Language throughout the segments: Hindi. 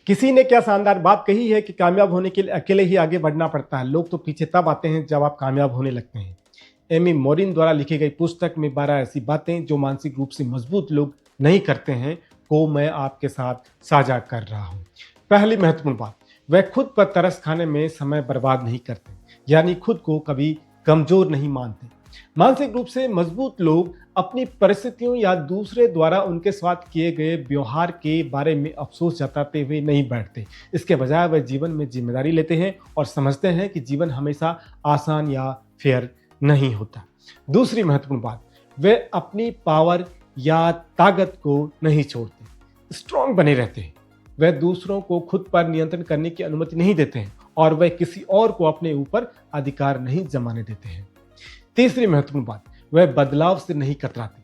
किसी ने क्या शानदार बात कही है कि कामयाब होने के लिए अकेले ही आगे बढ़ना पड़ता है। लोग तो पीछे तब आते हैं जब आप कामयाब होने लगते हैं। एमी मोरिन द्वारा लिखी गई पुस्तक में 12 ऐसी बातें जो मानसिक रूप से मजबूत लोग नहीं करते हैं को मैं आपके साथ साझा कर रहा हूं। पहली महत्वपूर्ण बात, वह खुद पर तरस खाने में समय बर्बाद नहीं करते, यानी खुद को कभी कमजोर नहीं मानते। मानसिक रूप से मजबूत लोग अपनी परिस्थितियों या दूसरे द्वारा उनके साथ किए गए व्यवहार के बारे में अफसोस जताते हुए नहीं बैठते। इसके बजाय वह जीवन में जिम्मेदारी लेते हैं और समझते हैं कि जीवन हमेशा आसान या फेयर नहीं होता। दूसरी महत्वपूर्ण बात, वे अपनी पावर या ताकत को नहीं छोड़ते, स्ट्रांग बने रहते हैं। वे दूसरों को खुद पर नियंत्रण करने की अनुमति नहीं देते हैं और वे किसी और को अपने ऊपर अधिकार नहीं जमाने देते हैं। तीसरी महत्वपूर्ण बात, वह बदलाव से नहीं कतराते।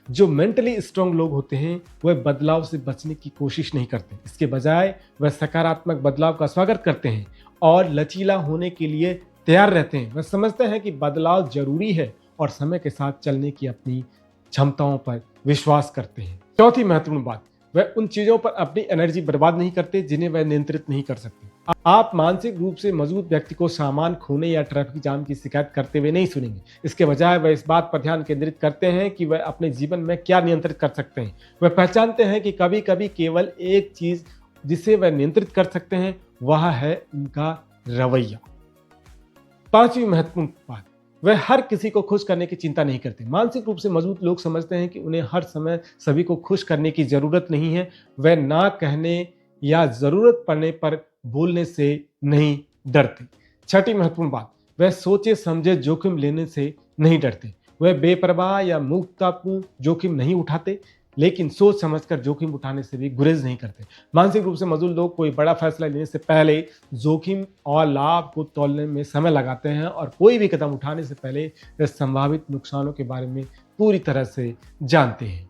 जो मेंटली स्ट्रांग लोग होते हैं वह बदलाव से बचने की कोशिश नहीं करते, इसके बजाय वह सकारात्मक बदलाव का स्वागत करते हैं और लचीला होने के लिए तैयार रहते हैं। वह समझते हैं कि बदलाव जरूरी है और समय के साथ चलने की अपनी क्षमताओं पर विश्वास करते हैं। चौथी महत्वपूर्ण बात, वह उन चीजों पर अपनी एनर्जी बर्बाद नहीं करते जिन्हें वह नियंत्रित नहीं कर सकते। आप मानसिक रूप से मजबूत व्यक्ति को सामान खोने या ट्रैफिक जाम की शिकायत करते हुए नहीं सुनेंगे। इसके बजाय वह इस बात पर ध्यान केंद्रित करते हैं कि वह अपने जीवन में क्या नियंत्रित कर सकते हैं। वह पहचानते हैं कि कभी कभी केवल एक चीज जिसे वह नियंत्रित कर सकते हैं वह है उनका रवैया। पांचवी महत्वपूर्ण बात, वह हर किसी को खुश करने की चिंता नहीं करते। मानसिक रूप से मजबूत लोग समझते हैं कि उन्हें हर समय सभी को खुश करने की जरूरत नहीं है। वह ना कहने या जरूरत पड़ने पर बोलने से नहीं डरते। छठी महत्वपूर्ण बात, वह सोचे समझे जोखिम लेने से नहीं डरते। वह बेपरवाह या मूर्खतापूर्ण जोखिम नहीं उठाते, लेकिन सोच समझकर जोखिम उठाने से भी गुरेज नहीं करते। मानसिक रूप से मजबूत लोग कोई बड़ा फैसला लेने से पहले जोखिम और लाभ को तौलने में समय लगाते हैं और कोई भी कदम उठाने से पहले वे संभावित नुकसानों के बारे में पूरी तरह से जानते हैं।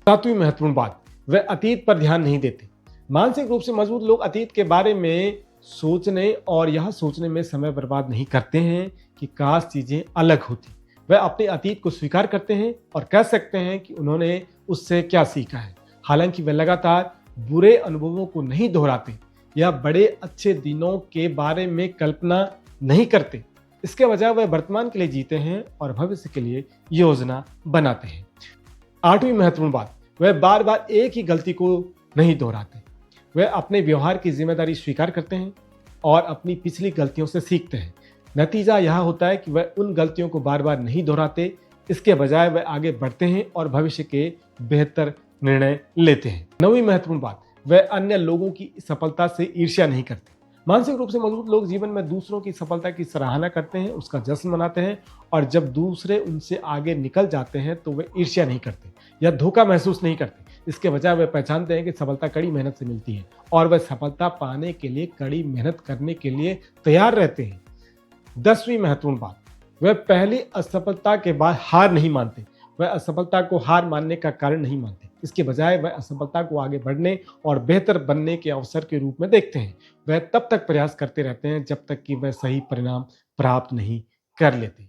सातवीं महत्वपूर्ण बात, वह अतीत पर ध्यान नहीं देते। मानसिक रूप से मजबूत लोग अतीत के बारे में सोचने और यह सोचने में समय बर्बाद नहीं करते हैं कि काश चीजें अलग होती। वह अपने अतीत को स्वीकार करते हैं और कह सकते हैं कि उन्होंने उससे क्या सीखा है। हालांकि वे लगातार बुरे अनुभवों को नहीं दोहराते या बड़े अच्छे दिनों के बारे में कल्पना नहीं करते। इसके बजाय वह वर्तमान के लिए जीते हैं और भविष्य के लिए योजना बनाते हैं। आठवीं महत्वपूर्ण बात, वह बार बार एक ही गलती को नहीं दोहराते। वह अपने व्यवहार की जिम्मेदारी स्वीकार करते हैं और अपनी पिछली गलतियों से सीखते हैं। नतीजा यह होता है कि वह उन गलतियों को बार बार नहीं दोहराते, इसके बजाय वह आगे बढ़ते हैं और भविष्य के बेहतर निर्णय लेते हैं। नौवीं महत्वपूर्ण बात, वह अन्य लोगों की सफलता से ईर्ष्या नहीं करते। मानसिक रूप से मजबूत लोग जीवन में दूसरों की सफलता की सराहना करते हैं, उसका जश्न मनाते हैं और जब दूसरे उनसे आगे निकल जाते हैं तो वे ईर्ष्या नहीं करते या धोखा महसूस नहीं करते। इसके बजाय वे पहचानते हैं कि सफलता कड़ी मेहनत से मिलती है और वह सफलता पाने के लिए कड़ी मेहनत करने के लिए तैयार रहते हैं। 10वीं महत्वपूर्ण बात, वह पहली असफलता के बाद हार नहीं मानते। वह असफलता को हार मानने का कारण नहीं मानते, इसके बजाय वह असफलता को आगे बढ़ने और बेहतर बनने के अवसर के रूप में देखते हैं। वह तब तक प्रयास करते रहते हैं जब तक कि वह सही परिणाम प्राप्त नहीं कर लेते।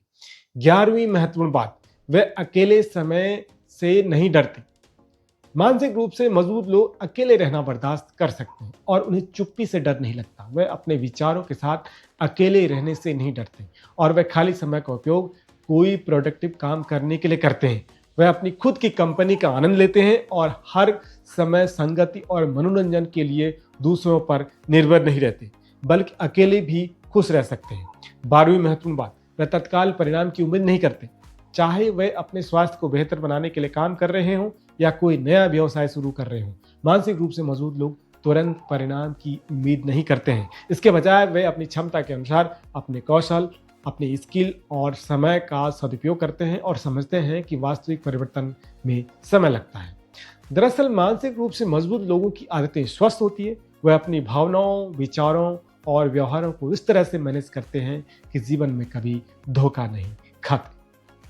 11वीं महत्वपूर्ण बात, वह अकेले समय से नहीं डरते। मानसिक रूप से मजबूत लोग अकेले रहना बर्दाश्त कर सकते हैं और उन्हें चुप्पी से डर नहीं लगता। वह अपने विचारों के साथ अकेले रहने से नहीं डरते और वह खाली समय का उपयोग कोई प्रोडक्टिव काम करने के लिए करते हैं। वह अपनी खुद की कंपनी का आनंद लेते हैं और हर समय संगति और मनोरंजन के लिए दूसरों पर निर्भर नहीं रहते, बल्कि अकेले भी खुश रह सकते हैं। 12वीं महत्वपूर्ण बात, वह तत्काल परिणाम की उम्मीद नहीं करते। चाहे वे अपने स्वास्थ्य को बेहतर बनाने के लिए काम कर रहे हों या कोई नया व्यवसाय शुरू कर रहे हों, मानसिक रूप से मजबूत लोग तुरंत परिणाम की उम्मीद नहीं करते हैं। इसके बजाय वे अपनी क्षमता के अनुसार अपने कौशल, अपनी स्किल और समय का सदुपयोग करते हैं और समझते हैं कि वास्तविक परिवर्तन में समय लगता है। दरअसल मानसिक रूप से मजबूत लोगों की आदतें स्वस्थ होती है। वह अपनी भावनाओं, विचारों और व्यवहारों को इस तरह से मैनेज करते हैं कि जीवन में कभी धोखा नहीं खाते।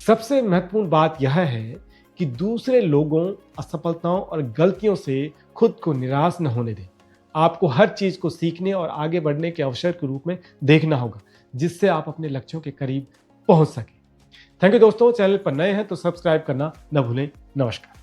सबसे महत्वपूर्ण बात यह है कि दूसरे लोगों, असफलताओं और गलतियों से खुद को निराश न होने दें। आपको हर चीज को सीखने और आगे बढ़ने के अवसर के रूप में देखना होगा, जिससे आप अपने लक्ष्यों के करीब पहुंच सकें। थैंक यू दोस्तों, चैनल पर नए हैं तो सब्सक्राइब करना न भूलें। नमस्कार।